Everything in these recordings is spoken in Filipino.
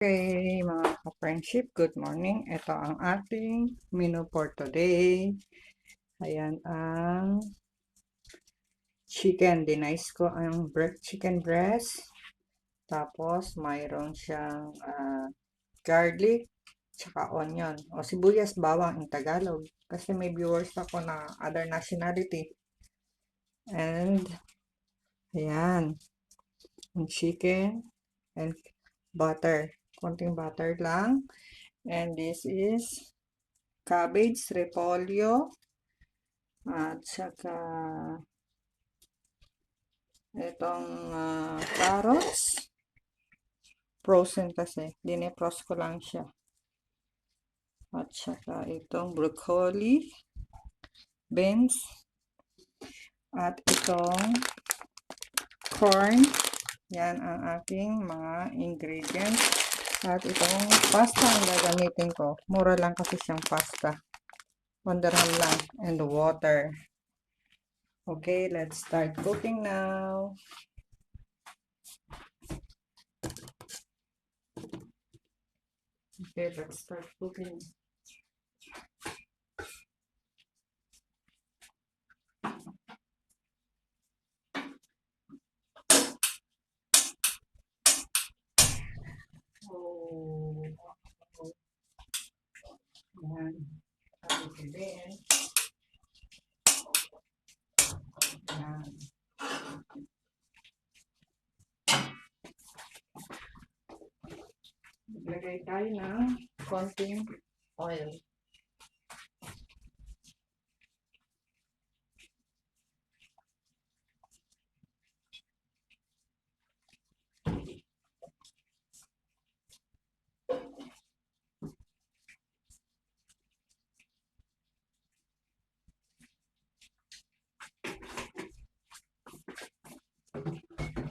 Okay, mga ka-friendship, good morning. Ito ang ating menu for today. Ayan ang chicken. Dinice ko ang chicken breast. Tapos, mayroon siyang garlic, tsaka onion. O sibuyas, bawang in Tagalog. Kasi may viewers ako na other nationality. And, ayan, ang chicken and butter. Konting butter lang. And this is cabbage, repolyo, at saka itong carrots. Frozen kasi. Dinepros ko lang siya. At saka itong broccoli, beans, at itong corn. Yan ang aking mga ingredients. At itong pasta ang gagamitin ko. Mura lang kasi siyang pasta. 1 dirham lang. And water. Okay, let's start cooking now. Okay, let's start cooking. Oh, yan. Tapos din. Yan. Maglagay tayo ng konting oil.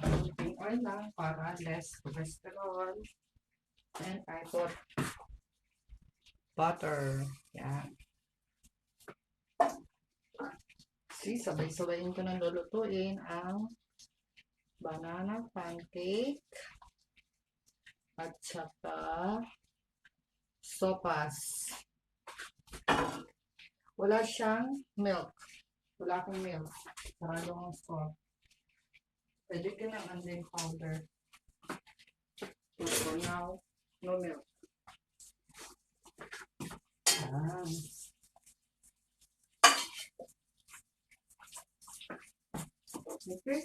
Konting oil lang para less cholesterol. And I put butter. Yan. See, sabay-sabayin ko na lulutuin ang banana pancake at saka sopas. Wala siyang milk. Wala akong milk. Sarado ang salt. Pwede ka ng anding powder. So for now, no milk. Okay.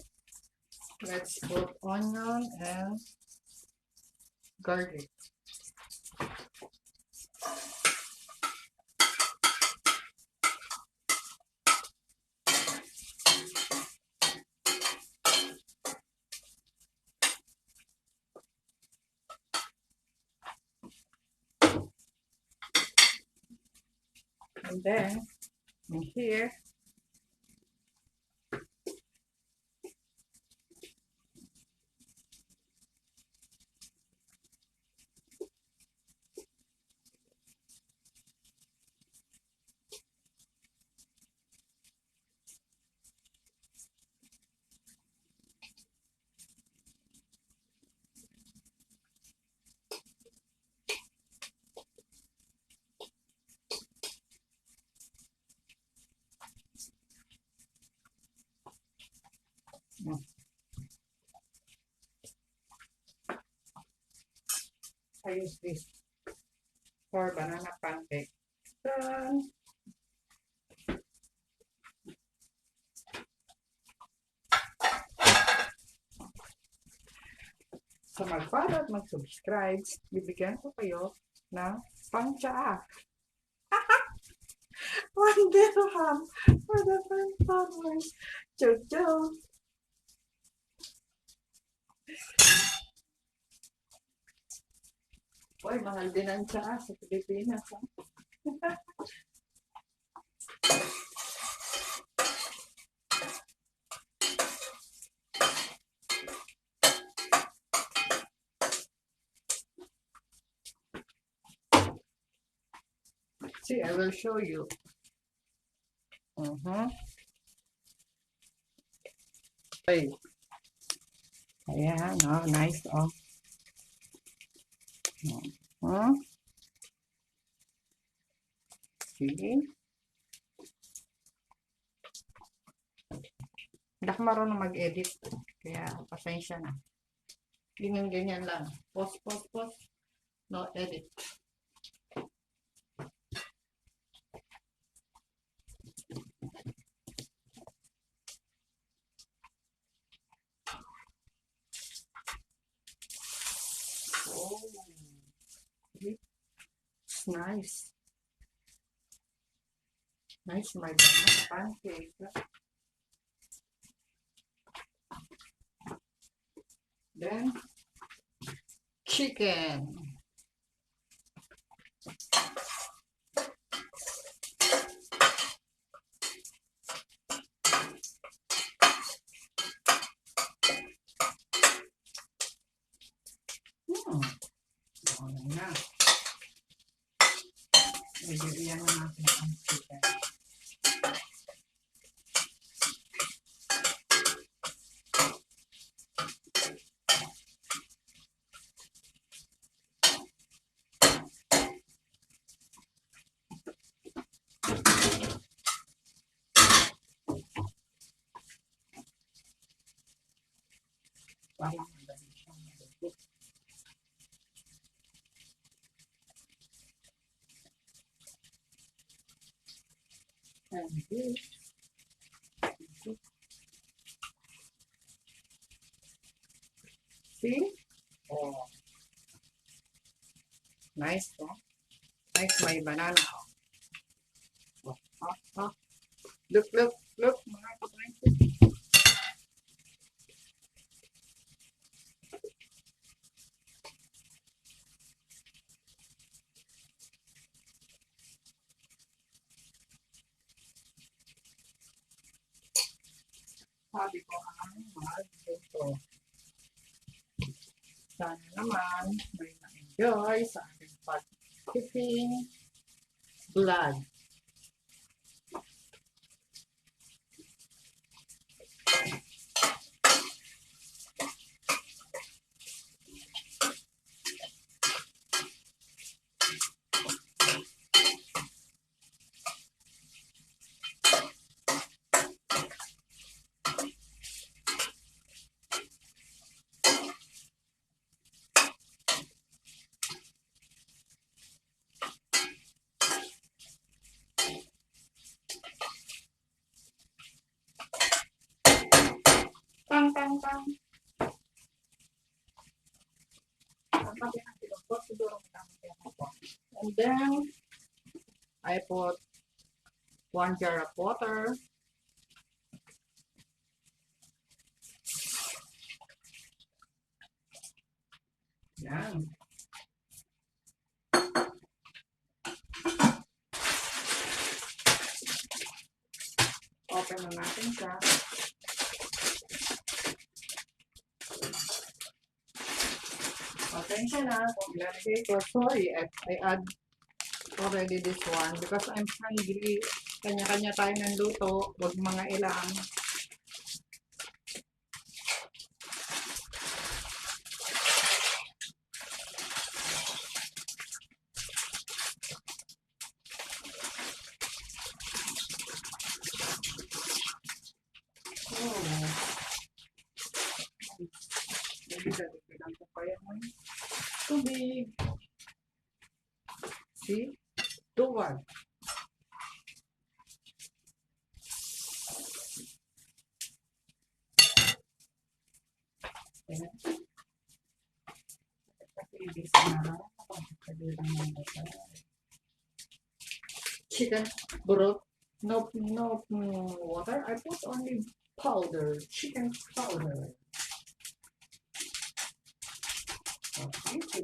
Let's put onion and garlic. And then, in here, I use this for banana pancake. Done. Sa mag-follow at mag-subscribe, bibigyan ko kayo ng pang-tsaa. 1 dirham for the first followers. Joke. Uy, mahal din ang tsaa sa Pilipinas. See, I will show you. Ay. Ayan, oh, nice, oh. Huh? See? Hindi ako marunong mag-edit. Kaya, pasensya na. Ganyan lang. Pause, pause, pause. No edit. Oh. It's nice. Nice, my banana pancake. Then, chicken. Okay na. Medyo iyan na natin ang chicken. Parang madali siyang maluto. And this. See? Oh. Nice, no? Nice, may banana. Oh. Look, look, look, mga kapatid. Sabi ko ang magluto. Sana naman may na-enjoy sa ating pag-cooking vlog. Tang, tang, tang. And then, I put 1 jar of water. Yan. Open na natin siya. Pasensya na kung ilalagay ko. Sorry, I add already this one because I'm hungry. Kanya-kanya tayo ng luto. Huwag mga ilang. Dagdagan ko pa yan. Tubig. See? Duwag. Ayan. Kapibis na. Chicken broth. No water. I put only powder. Chicken powder. Okay,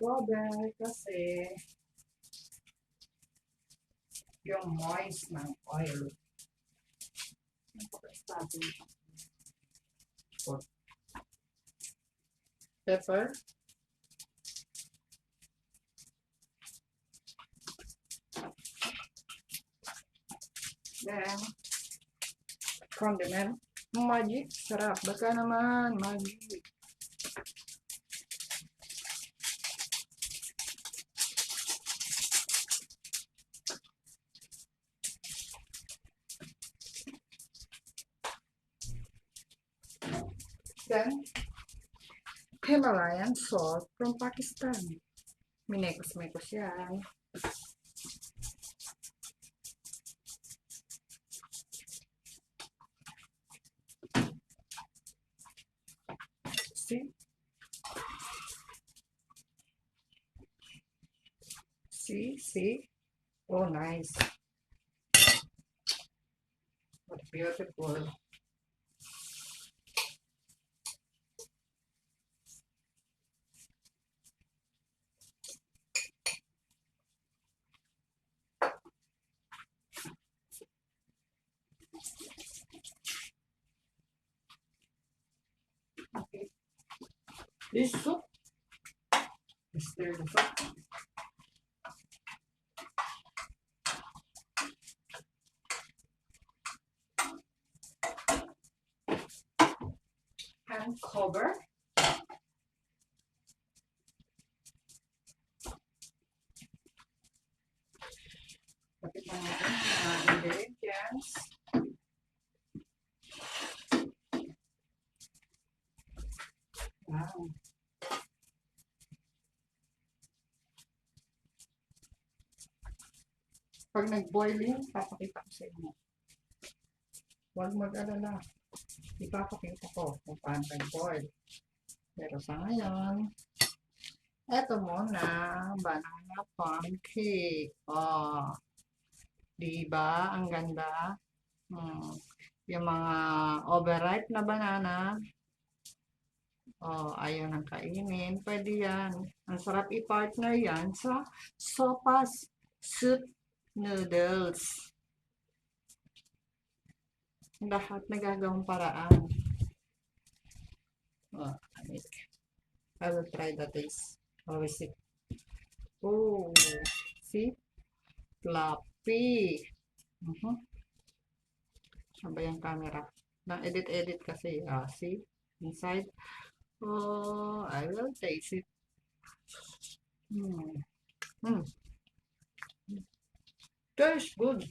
water kasi yung moist ng oil. Pepper. then, condiment. Magic. Sarap. Baka naman. Magic. Then, Himalayan salt from Pakistan. Minekos-mekos yan. See? See? Oh, nice. What beautiful. Okay. This soup. Stir the soup. And cover. Kapit na natin ang ingredients. Wow. Pag nag-boiling, papakita ko sa inyo. Huwag mag-alala. Ipapakita ko kung paano nag-boil. Pero sa ngayon, eto muna, banana pancake. Oh, diba? Ang ganda. Yung mga overripe na banana, oh, ayaw nang kainin. Pwede yan. Ang sarap i-partner yan sa sopas, soup, noodles. Lahat nagagawang paraan. Oh, I will try the taste. Always see. Oh, see? Fluffy. Sabay ang camera. Na-edit kasi. See? Inside. Oh, I will taste it. Tastes good.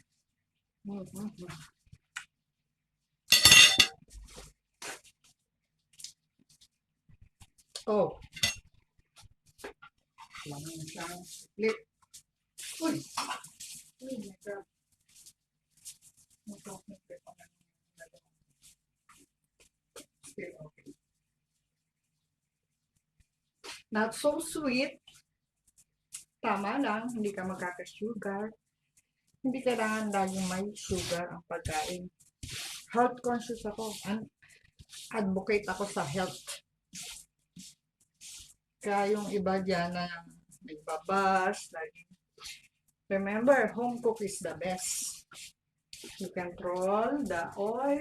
Oh. Lamang siyang split. Uy! Uy, my God. Still okay. Not so sweet. Tama lang, hindi ka magkaka-sugar. Hindi kailangan laging may sugar ang pagkain. Health conscious ako. Advocate ako sa health. Kaya yung iba dyan na nagbabas, laging. Remember, home cook is the best. You control the oil,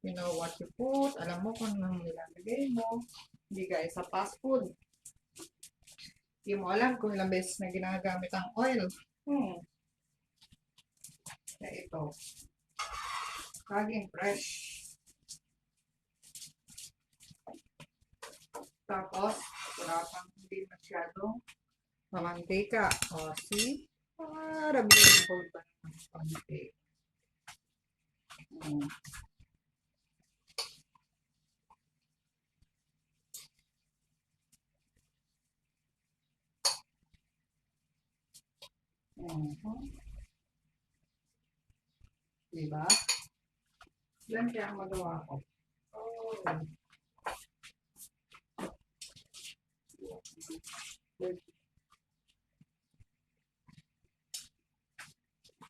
you know what you put, alam mo kung anong nilalagay mo. Hindi gaya sa fast food. Hindi mo alam kung ilang beses na ginagamit ang oil. Kaya ito. Laging fresh. Tapos, wala pang hindi masyadong mamantika. O, see? Para beautiful pa naman ang pancake. Diba? Yan kaya ang magawa ko. Oh.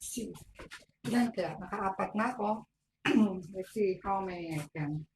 See. Yan kaya, nakaapat na ako. Let's see how many I can